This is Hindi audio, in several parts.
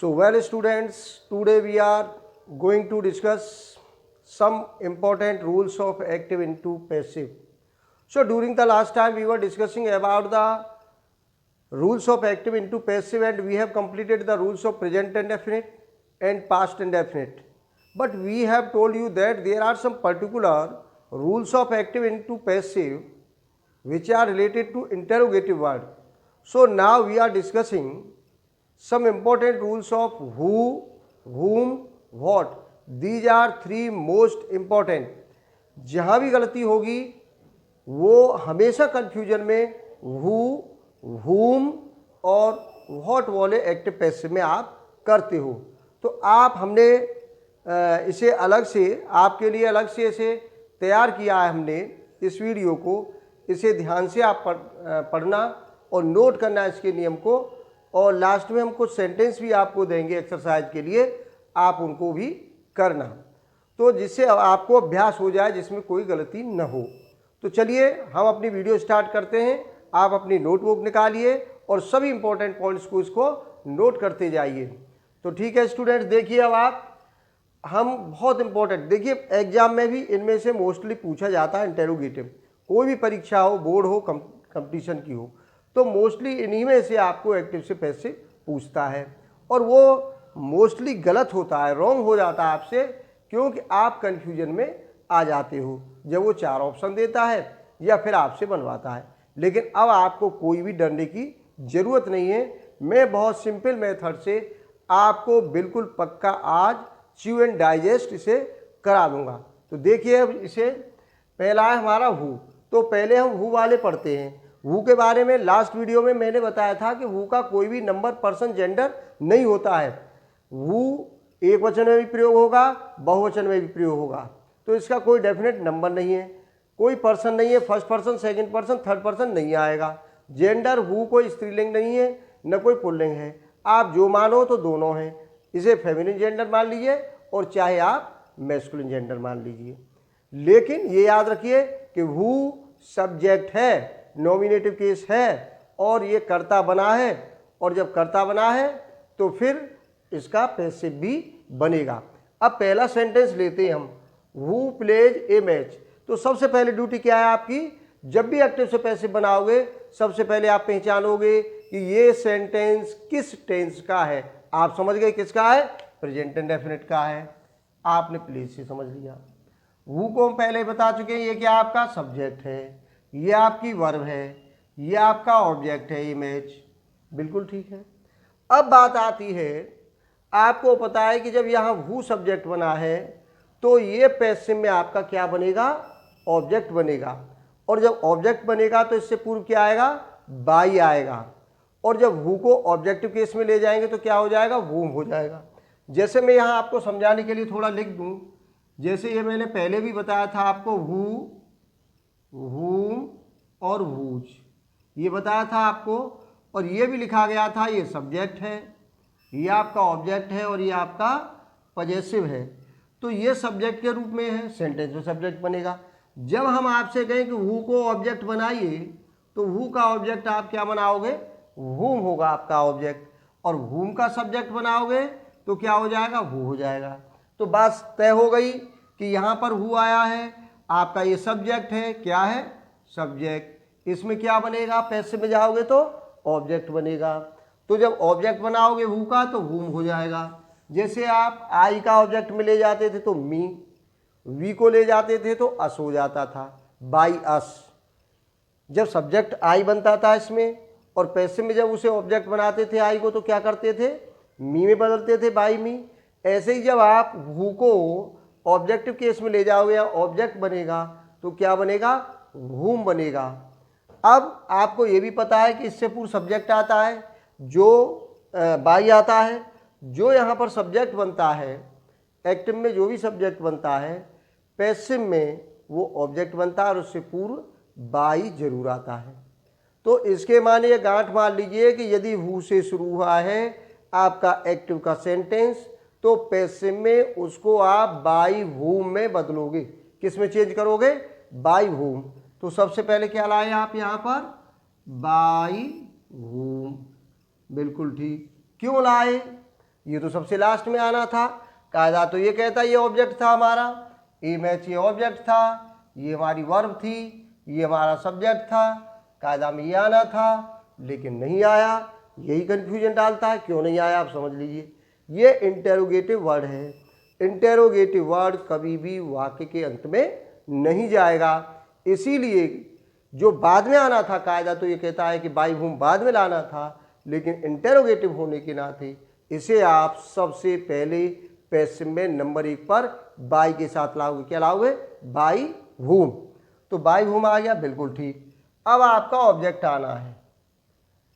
So well students, today we are going to discuss some important rules of active into passive. So during the last time we were discussing about the rules of active into passive and we have completed the rules of present indefinite and past indefinite. But we have told you that there are some particular rules of active into passive which are related to interrogative word. So now we are discussing some important rules of who, whom, what. These are three most important. जहाँ भी गलती होगी वो हमेशा कन्फ्यूजन में who, whom और what वाले एक्टिव पैसिव में आप करते हो। तो आप हमने इसे अलग से आपके लिए अलग से इसे तैयार किया है हमने इस वीडियो को। इसे ध्यान से आप पढ़ना और नोट करना इसके नियम को, और लास्ट में हम कुछ सेंटेंस भी आपको देंगे एक्सरसाइज के लिए, आप उनको भी करना, तो जिससे आपको अभ्यास हो जाए जिसमें कोई गलती न हो। तो चलिए हम अपनी वीडियो स्टार्ट करते हैं। आप अपनी नोटबुक निकालिए और सभी इंपॉर्टेंट पॉइंट्स को इसको नोट करते जाइए। तो ठीक है स्टूडेंट्स, देखिए अब आप हम बहुत इंपॉर्टेंट, देखिए एग्जाम में भी इनमें से मोस्टली पूछा जाता है इंटेरोगेटिव। कोई भी परीक्षा हो, बोर्ड हो, कंपटीशन की हो, तो मोस्टली इन्हीं में से आपको एक्टिव से पैसिव पूछता है, और वो मोस्टली गलत होता है, रॉन्ग हो जाता है आपसे, क्योंकि आप कन्फ्यूजन में आ जाते हो जब वो चार ऑप्शन देता है या फिर आपसे बनवाता है। लेकिन अब आपको कोई भी डरने की ज़रूरत नहीं है। मैं बहुत सिंपल मेथड से आपको बिल्कुल पक्का आज च्यू एंड डाइजेस्ट इसे करा दूंगा। तो देखिए अब इसे पहला है हमारा हु। तो पहले हम हु वाले पढ़ते हैं। हु के बारे में लास्ट वीडियो में मैंने बताया था कि हु का कोई भी नंबर, पर्सन, जेंडर नहीं होता है। हु एक वचन में भी प्रयोग होगा, बहुवचन में भी प्रयोग होगा, तो इसका कोई डेफिनेट नंबर नहीं है, कोई पर्सन नहीं है, first person, second person, third person नहीं आएगा। जेंडर हु कोई स्त्रीलिंग नहीं है, न कोई पुल्लिंग है, आप जो मानो तो दोनों हैं। इसे फेमिनिन जेंडर मान लीजिए और चाहे आप मैस्कुलिन जेंडर मान लीजिए। लेकिन ये याद रखिए कि हु सब्जेक्ट है, नॉमिनेटिव केस है, और ये कर्ता बना है, और जब कर्ता बना है तो फिर इसका पैसिव भी बनेगा। अब पहला सेंटेंस लेते हैं हम, हु प्लेज ए मैच। तो सबसे पहले ड्यूटी क्या है आपकी, जब भी एक्टिव से पैसिव बनाओगे सबसे पहले आप पहचानोगे कि ये सेंटेंस किस टेंस का है। आप समझ गए किसका है, प्रेजेंट इंडेफिनिट का है। आपने प्लेज से समझ लिया। हु को हम पहले बता चुके हैं, ये क्या आपका सब्जेक्ट है, ये आपकी वर्ब है, ये आपका ऑब्जेक्ट है, ये मैच, बिल्कुल ठीक है। अब बात आती है, आपको पता है कि जब यहाँ हु सब्जेक्ट बना है तो ये पैसिव में आपका क्या बनेगा, ऑब्जेक्ट बनेगा, और जब ऑब्जेक्ट बनेगा तो इससे पूर्व क्या आएगा, बाई आएगा, और जब हु को ऑब्जेक्टिव केस में ले जाएंगे तो क्या हो जाएगा, वूम हो जाएगा। जैसे मैं यहाँ आपको समझाने के लिए थोड़ा लिख दूँ, जैसे ये मैंने पहले भी बताया था आपको, हु, whom और whose, ये बताया था आपको, और ये भी लिखा गया था, ये सब्जेक्ट है, ये आपका ऑब्जेक्ट है, और ये आपका पजेसिव है। तो ये सब्जेक्ट के रूप में है, सेंटेंस में सब्जेक्ट बनेगा। जब हम आपसे कहें कि हु को ऑब्जेक्ट बनाइए तो हु का ऑब्जेक्ट आप क्या बनाओगे, whom होगा आपका ऑब्जेक्ट, और whom का सब्जेक्ट बनाओगे तो क्या हो जाएगा, हु हो जाएगा। तो बात तय हो गई कि यहाँ पर हु आया है, आपका ये सब्जेक्ट है, क्या है, सब्जेक्ट, इसमें क्या बनेगा, पैसिव में जाओगे तो ऑब्जेक्ट बनेगा। तो जब ऑब्जेक्ट बनाओगे हु का तो whom हो जाएगा। जैसे आप आई का ऑब्जेक्ट में ले जाते थे तो मी, वी को ले जाते थे तो अस हो जाता था, बाई अस। जब सब्जेक्ट आई बनता था इसमें, और पैसिव में जब उसे ऑब्जेक्ट बनाते थे आई को तो क्या करते थे, मी में बदलते थे, बाई मी। ऐसे ही जब आप हु को ऑब्जेक्टिव केस में ले जाओगे या ऑब्जेक्ट बनेगा तो क्या बनेगा, whom बनेगा। अब आपको ये भी पता है कि इससे पूर्व सब्जेक्ट आता है, जो बाई आता है, जो यहाँ पर सब्जेक्ट बनता है, एक्टिव में जो भी सब्जेक्ट बनता है, पैसिव में वो ऑब्जेक्ट बनता है, और उससे पूर्व बाई जरूर आता है। तो इसके माने ये गांठ मार लीजिए कि यदि हु से शुरू हुआ है आपका एक्टिव का सेंटेंस, तो पैसिव में उसको आप बाई whom में बदलोगे। किस में चेंज करोगे, बाई whom। तो सबसे पहले क्या लाए आप यहाँ पर, बाई whom, बिल्कुल ठीक। क्यों लाए, ये तो सबसे लास्ट में आना था। कायदा तो ये कहता ये ऑब्जेक्ट था हमारा, ए मैच ये ऑब्जेक्ट था, ये हमारी वर्ब थी, ये हमारा सब्जेक्ट था, कायदा में ये आना था लेकिन नहीं आया। यही कन्फ्यूजन डालता है, क्यों नहीं आया आप समझ लीजिए। ये इंटेरोगेटिव वर्ड है। इंटेरोगेटिव वर्ड कभी भी वाक्य के अंत में नहीं जाएगा, इसीलिए जो बाद में आना था, कायदा तो ये कहता है कि बाई हुम बाद में लाना था, लेकिन इंटेरोगेटिव होने के नाते इसे आप सबसे पहले पैसिव में नंबर 1 पर बाई के साथ लाओगे। क्या लाओगे? बाई हुम। तो बाई हुम आ गया, बिल्कुल ठीक। अब आपका ऑब्जेक्ट आना है,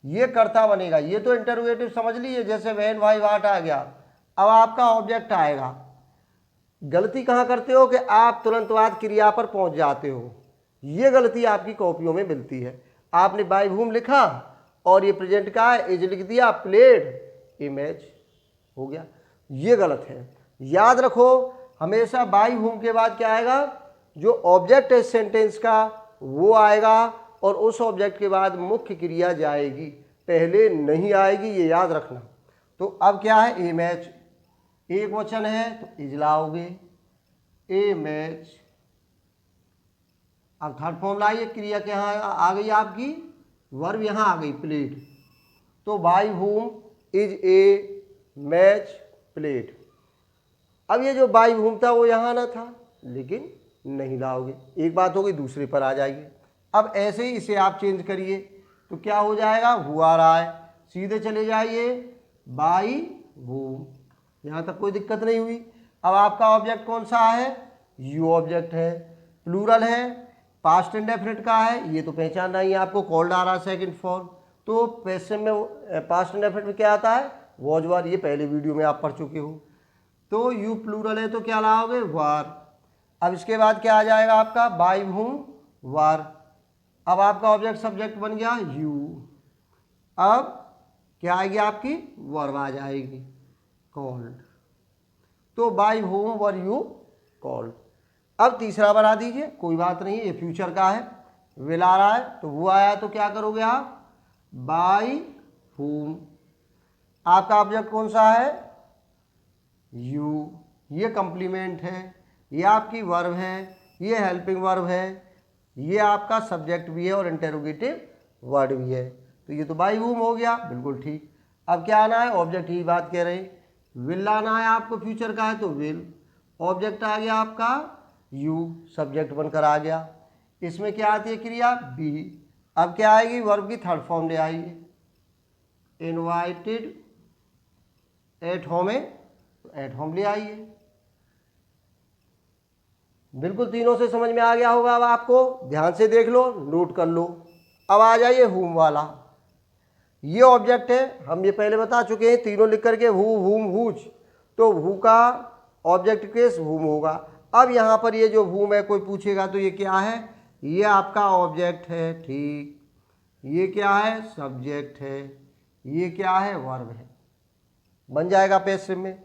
ये कर्ता बनेगा। ये तो इंटरोगेटिव समझ लीजिए, जैसे वैन वाई वाट आ गया। अब आपका ऑब्जेक्ट आएगा। गलती कहाँ करते हो कि आप तुरंत बाद क्रिया पर पहुंच जाते हो। ये गलती आपकी कॉपियों में मिलती है। आपने बाई हुम लिखा और ये प्रेजेंट का है, इज लिख दिया, प्लेड इमेज हो गया। ये गलत है। याद रखो हमेशा बाई हुम के बाद क्या आएगा? जो ऑब्जेक्ट है सेंटेंस का वो आएगा और उस ऑब्जेक्ट के बाद मुख्य क्रिया जाएगी, पहले नहीं आएगी, ये याद रखना। तो अब क्या है? ए मैच एक वचन है तो इज लाओगे, ए मैच। अब थर्ड फॉर्म लाइए, क्रिया के यहाँ आ गई आपकी, वर्ब यहाँ आ गई, प्लेड। तो बाई हुम इज ए मैच प्लेड। अब ये जो बाई हुम था वो यहाँ ना था, लेकिन नहीं लाओगे। एक बात हो गई, दूसरे पर आ जाइए। अब ऐसे ही इसे आप चेंज करिए तो क्या हो जाएगा? हुआ रहा है, सीधे चले जाइए बाई हुम। यहाँ तक कोई दिक्कत नहीं हुई। अब आपका ऑब्जेक्ट कौन सा है? यू ऑब्जेक्ट है, प्लूरल है, पास्ट इंडेफिनिट का है, ये तो पहचानना ही है आपको। कॉल्ड आ रहा है सेकंड फॉर्म। तो पैसिव में पास्ट इंडेफिनिट में क्या आता है? Was were. ये पहले वीडियो में आप पढ़ चुके हो। तो यू प्लूरल है तो क्या लाओगे? वार। अब इसके बाद क्या आ जाएगा आपका? बाई हुम वार। अब आपका ऑब्जेक्ट सब्जेक्ट बन गया यू। अब क्या आएगी आपकी? वर्ब आ जाएगी, कॉल्ड। तो by home were you called. अब तीसरा बना दीजिए, कोई बात नहीं, ये फ्यूचर का है, विल आ रहा है तो वो आया तो क्या करोगे आप? By home. आपका ऑब्जेक्ट कौन सा है? यू। ये कंप्लीमेंट है, ये आपकी वर्ब है, ये हेल्पिंग वर्ब है, ये आपका सब्जेक्ट भी है और इंटेरोगेटिव वर्ड भी है। तो ये तो बाई हुम हो गया, बिल्कुल ठीक। अब क्या आना है? ऑब्जेक्ट ही बात कह रहे हैं, विल आना है आपको, फ्यूचर का है तो विल। ऑब्जेक्ट आ गया आपका यू, सब्जेक्ट बनकर आ गया। इसमें क्या आती है क्रिया? बी। अब क्या आएगी? वर्ब की थर्ड फॉर्म ले आइए, इनवाइटेड एट होम है तो एट होम ले आइए। बिल्कुल तीनों से समझ में आ गया होगा। अब आपको ध्यान से देख लो, नोट कर लो। अब आ जाइए हुम वाला। ये ऑब्जेक्ट है, हम ये पहले बता चुके हैं, तीनों लिख करके हु हुम हुज। तो हु का ऑब्जेक्ट केस हुम होगा। अब यहाँ पर ये जो हुम है, कोई पूछेगा तो ये क्या है? ये आपका ऑब्जेक्ट है, ठीक। ये क्या है? सब्जेक्ट है। ये क्या है? वर्ब है। बन जाएगा पैसिव में।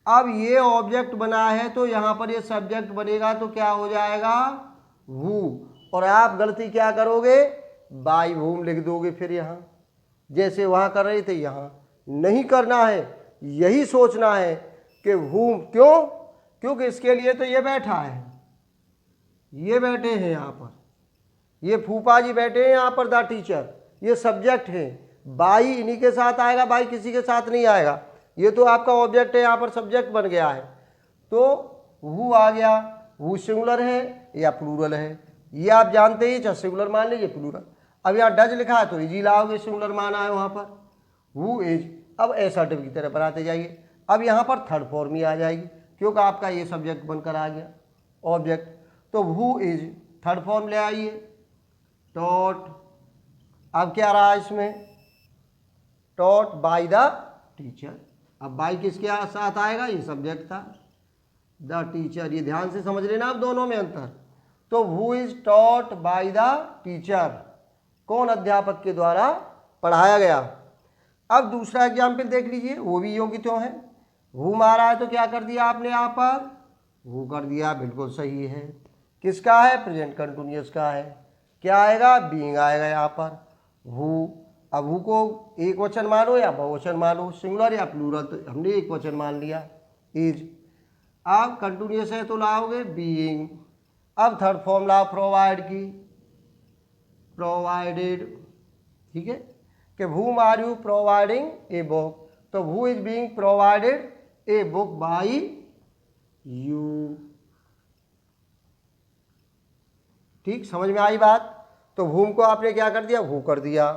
अब ये ऑब्जेक्ट बना है तो यहाँ पर ये सब्जेक्ट बनेगा तो क्या हो जाएगा? हु। और आप गलती क्या करोगे? बाई हुम लिख दोगे फिर यहाँ, जैसे वहाँ कर रहे थे यहाँ नहीं करना है। यही सोचना है कि हुम, क्यों? क्योंकि इसके लिए तो ये बैठा है, ये बैठे हैं यहाँ पर, ये फूफा जी बैठे हैं यहाँ पर, द टीचर, ये सब्जेक्ट है। बाई इन्हीं के साथ आएगा, बाई किसी के साथ नहीं आएगा। ये तो आपका ऑब्जेक्ट है, यहाँ पर सब्जेक्ट बन गया है। तो हु आ गया, हु सिंगुलर है या प्लूरल है, ये आप जानते ही, चाहे सिंगुलर मान लीजिए प्लूरल। अब यहाँ डज लिखा है तो इजी लाओगे, सिंगुलर माना है वहाँ पर, हु इज। अब एसर्टिव की तरह बनाते जाइए। अब यहाँ पर थर्ड फॉर्म ही आ जाएगी, क्योंकि आपका ये सब्जेक्ट बनकर आ गया ऑब्जेक्ट। तो हु इज थर्ड फॉर्म ले आइए, टॉट। अब क्या रहा इसमें? Taught by the teacher. अब बाई किसके साथ आएगा? ये सब्जेक्ट था, द टीचर। ये ध्यान से समझ लेना आप दोनों में अंतर। तो who is taught by the teacher, कौन अध्यापक के द्वारा पढ़ाया गया। अब दूसरा एग्जाम्पल देख लीजिए, वो भी यों की त्यों है। हु मारा है तो क्या कर दिया आपने यहाँ पर? हु कर दिया, बिल्कुल सही है। किसका है? प्रेजेंट कंटिन्यूअस का है। क्या आएगा? बीइंग आएगा यहाँ पर। हु अब हु को एक वचन मानो या बहुवचन मानो, सिंगुलर या प्लूरल, तो हमने एक वचन मान लिया इज। अब कंटिन्यूस है तो लाओगे बीइंग। अब थर्ड फॉर्म लाओ प्रोवाइड की, प्रोवाइडेड, ठीक है, कि whom are you providing a book, तो who is being provided a book by you. ठीक, समझ में आई बात। तो whom को आपने क्या कर दिया, who कर दिया।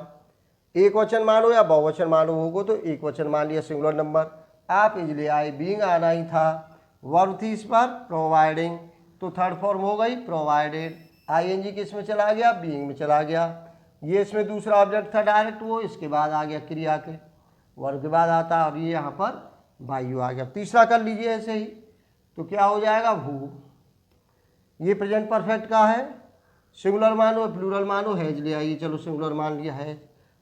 एक वचन मानो या बहुवचन मानो who को, तो एक वचन मान लिया सिंगुलर नंबर। आप इजले आए, बीइंग आना ही था, वर्ब थी इस पर प्रोवाइडिंग, तो थर्ड फॉर्म हो गई प्रोवाइडेड। आईएनजी किस में चला गया, बीइंग में चला गया। ये इसमें दूसरा ऑब्जेक्ट था डायरेक्ट, वो इसके बाद आ गया क्रिया के, वर्ब के बाद आता है, और ये यहाँ पर बाई यू आ गया। तीसरा कर लीजिए ऐसे ही, तो क्या हो जाएगा हु। ये प्रेजेंट परफेक्ट का है, सिंगुलर मानो प्लूरल मानो, हैज ले आइए, चलो सिंगुलर मान लिया है।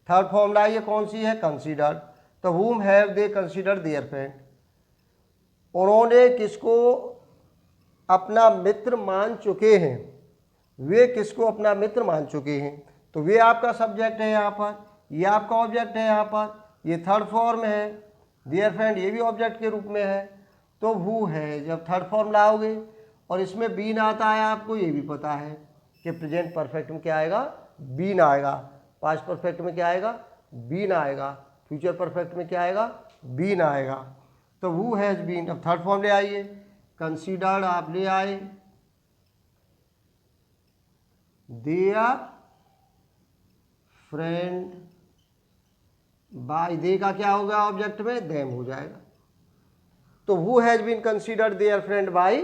थर्ड फॉर्म लाइए, कौन सी है, कंसीडर्ड, तो whom have they consider there friend, उन्होंने किसको अपना मित्र मान चुके हैं, वे किसको अपना मित्र मान चुके हैं, तो वे आपका सब्जेक्ट है यहाँ पर, ये आपका ऑब्जेक्ट है यहाँ पर, ये थर्ड फॉर्म है, देयर फ्रेंड ये भी ऑब्जेक्ट के रूप में है, तो हु है। जब थर्ड फॉर्म लाओगे और इसमें बीन आता है, आपको ये भी पता है कि प्रेजेंट परफेक्ट में क्या आएगा, बीन आएगा, पास्ट परफेक्ट में क्या आएगा, बीन आएगा, फ्यूचर परफेक्ट में क्या आएगा, बीन आएगा। तो हु हैज बीन। अब थर्ड फॉर्म ले आइए, कंसीडर्ड आप ले आए, देयर फ्रेंड बाय, दे का क्या होगा ऑब्जेक्ट में, देम हो जाएगा, तो who has been considered their friend by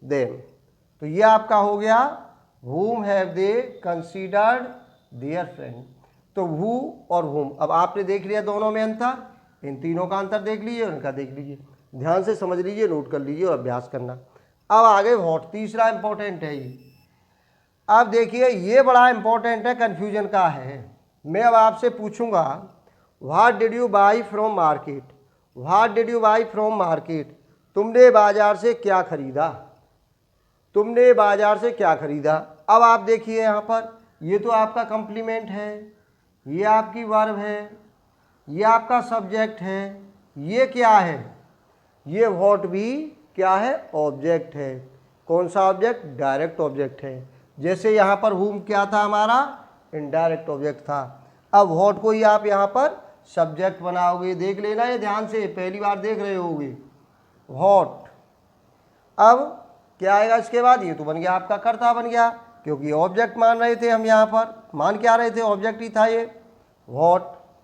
them, तो ये आपका हो गया whom have they considered their friend. तो हु और whom, अब आपने देख लिया दोनों में अंतर, इन तीनों का अंतर देख लीजिए और इनका देख लीजिए, ध्यान से समझ लीजिए, नोट कर लीजिए और अभ्यास करना। अब आगे व्हाट, तीसरा इंपॉर्टेंट है ये। अब देखिए ये बड़ा इंपॉर्टेंट है, कन्फ्यूजन का है। मैं अब आपसे पूछूंगा what did you by from market, what did you by from market, तुमने बाजार से क्या खरीदा, तुमने बाजार से क्या खरीदा। अब आप देखिए यहाँ पर, ये तो आपका कॉम्प्लीमेंट है, ये आपकी वर्ब है, ये आपका सब्जेक्ट है, ये क्या है, ये व्हाट भी क्या है, ऑब्जेक्ट है। कौन सा ऑब्जेक्ट, डायरेक्ट ऑब्जेक्ट है। जैसे यहाँ पर whom क्या था हमारा, इनडायरेक्ट ऑब्जेक्ट था। अब व्हाट को ही आप यहाँ पर सब्जेक्ट बनाओगे, देख लेना ये ध्यान से, पहली बार देख रहे होगे व्हाट। अब क्या आएगा इसके बाद, ये तो बन गया आपका कर्ता बन गया, क्योंकि ऑब्जेक्ट मान रहे थे हम, यहाँ पर मान क्या रहे थे, ऑब्जेक्ट ही था ये व्हाट,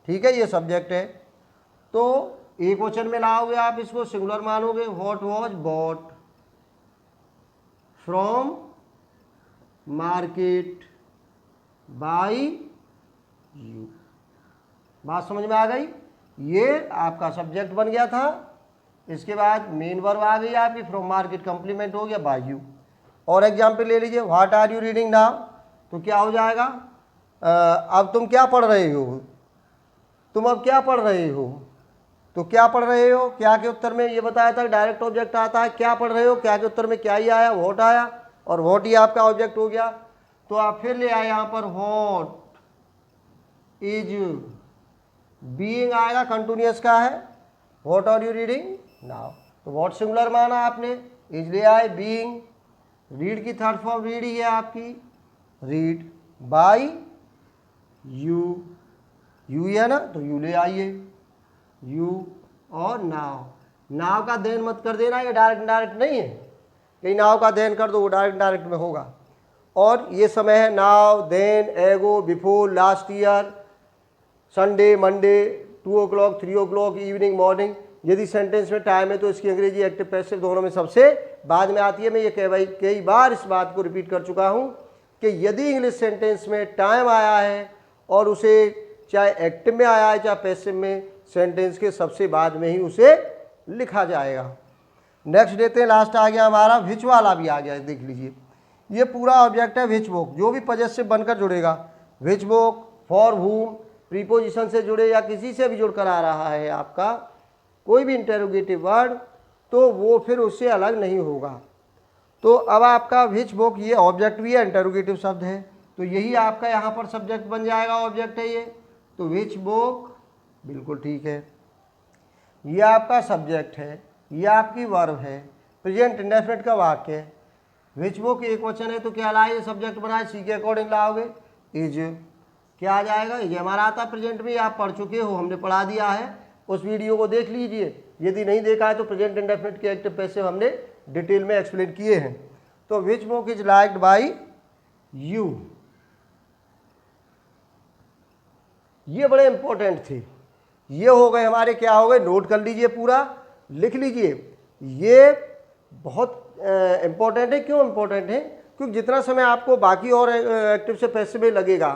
ठीक है, ये सब्जेक्ट है। तो एक वचन में लाओगे आप इसको, सिंगुलर मानोगे, what was bought from market by you. बात समझ में आ गई, ये आपका सब्जेक्ट बन गया था, इसके बाद मेन वर्ब आ गई आपकी, फ्रॉम मार्केट कंप्लीमेंट हो गया बाय यू। और एग्जाम्पल ले लीजिए, what are you reading now, तो क्या हो जाएगा, अब तुम क्या पढ़ रहे हो, तुम अब क्या पढ़ रहे हो, तो क्या पढ़ रहे हो, क्या के उत्तर में ये बताया था डायरेक्ट ऑब्जेक्ट आता है, क्या पढ़ रहे हो, क्या के उत्तर में क्या ही आया, व्हाट आया, और व्हाट ही आपका ऑब्जेक्ट हो गया। तो आप फिर ले आए यहाँ पर, व्हाट इज बीइंग आएगा, कंटिन्यूअस का है, what are you reading now, तो व्हाट सिंगुलर माना आपने, इज ले आए, बीइंग, रीड की थर्ड फॉर्म रीड ही है आपकी, रीड बाय यू, यू है ना, तो यू ले आइए, यू और नाव, नाव का देन मत कर देना, ये डायरेक्ट डायरेक्ट नहीं है, कहीं नाव का देन कर दो वो डायरेक्ट डायरेक्ट में होगा। और ये समय है नाव, देन, एगो, before, last year, Sunday, Monday, 2 o'clock, 3 o'clock, evening, morning. यदि सेंटेंस में टाइम है तो इसकी अंग्रेजी एक्टिव पैसिव दोनों में सबसे बाद में आती है। मैं ये कई बार इस बात को रिपीट कर चुका हूँ कि यदि इंग्लिश सेंटेंस में टाइम आया है और उसे चाहे एक्टिव में आया है चाहे पैसिव में, सेंटेंस के सबसे बाद में ही उसे लिखा जाएगा। नेक्स्ट देते हैं, लास्ट आ गया हमारा विच वाला भी आ गया है, देख लीजिए ये पूरा ऑब्जेक्ट है विच बुक, जो भी पजेसिव बनकर जुड़ेगा, which book, for whom, preposition से जुड़े या किसी से भी जुड़कर आ रहा है आपका कोई भी इंटेरोगेटिव वर्ड, तो वो फिर उससे अलग नहीं होगा। तो अब आपका विच बुक ये ऑब्जेक्ट भी है, इंटेरोगेटिव शब्द है, तो यही आपका यहाँ पर सब्जेक्ट बन जाएगा, ऑब्जेक्ट है ये, तो विच बुक, बिल्कुल ठीक है। ये आपका सब्जेक्ट है, ये आपकी वर्ब है, प्रेजेंट इंडेफिनिट का वाक्य है। विच बुक एक वचन है तो क्या लाए, सब्जेक्ट बनाए, सी के अकॉर्डिंग लाओगे इज, क्या आ जाएगा, इज हमारा आता है। प्रेजेंट में आप पढ़ चुके हो, हमने पढ़ा दिया है, उस वीडियो को देख लीजिए। यदि नहीं देखा है तो प्रेजेंट इंडेफिनिट के एक्टिव पैसिव हमने डिटेल में एक्सप्लेन किए हैं। तो which book is liked by you, ये बड़े इंपॉर्टेंट थे। ये हो गए हमारे, क्या हो गए, नोट कर लीजिए, पूरा लिख लीजिए। ये बहुत इंपॉर्टेंट है। क्यों इंपॉर्टेंट है, क्योंकि जितना समय आपको बाकी और एक्टिव से पैसिव में लगेगा,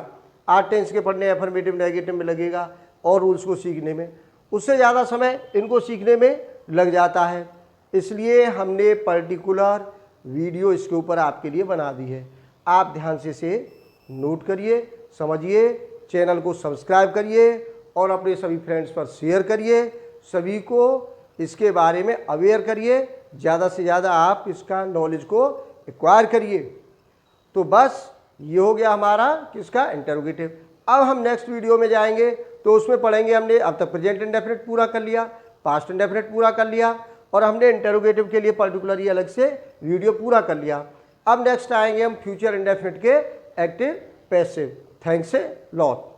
आर्ट टेंस के पढ़ने, अफर्मेटिव नेगेटिव में लगेगा और रूल्स को सीखने में, उससे ज़्यादा समय इनको सीखने में लग जाता है। इसलिए हमने पर्टिकुलर वीडियो इसके ऊपर आपके लिए बना दी है। आप ध्यान से इसे नोट करिए, समझिए, चैनल को सब्सक्राइब करिए और अपने सभी फ्रेंड्स पर शेयर करिए, सभी को इसके बारे में अवेयर करिए, ज़्यादा से ज़्यादा आप इसका नॉलेज को एक्वायर करिए। तो बस ये हो गया हमारा किसका, इंटरोगेटिव। अब हम नेक्स्ट वीडियो में जाएंगे तो उसमें पढ़ेंगे, हमने अब तक प्रेजेंट इंडेफिनिट पूरा कर लिया, पास्ट इंडेफिनिट पूरा कर लिया और हमने इंटरोगेटिव के लिए पर्टिकुलरली अलग से वीडियो पूरा कर लिया। अब नेक्स्ट आएंगे हम फ्यूचर इंडेफिनिट के active passive. Thanks a lot.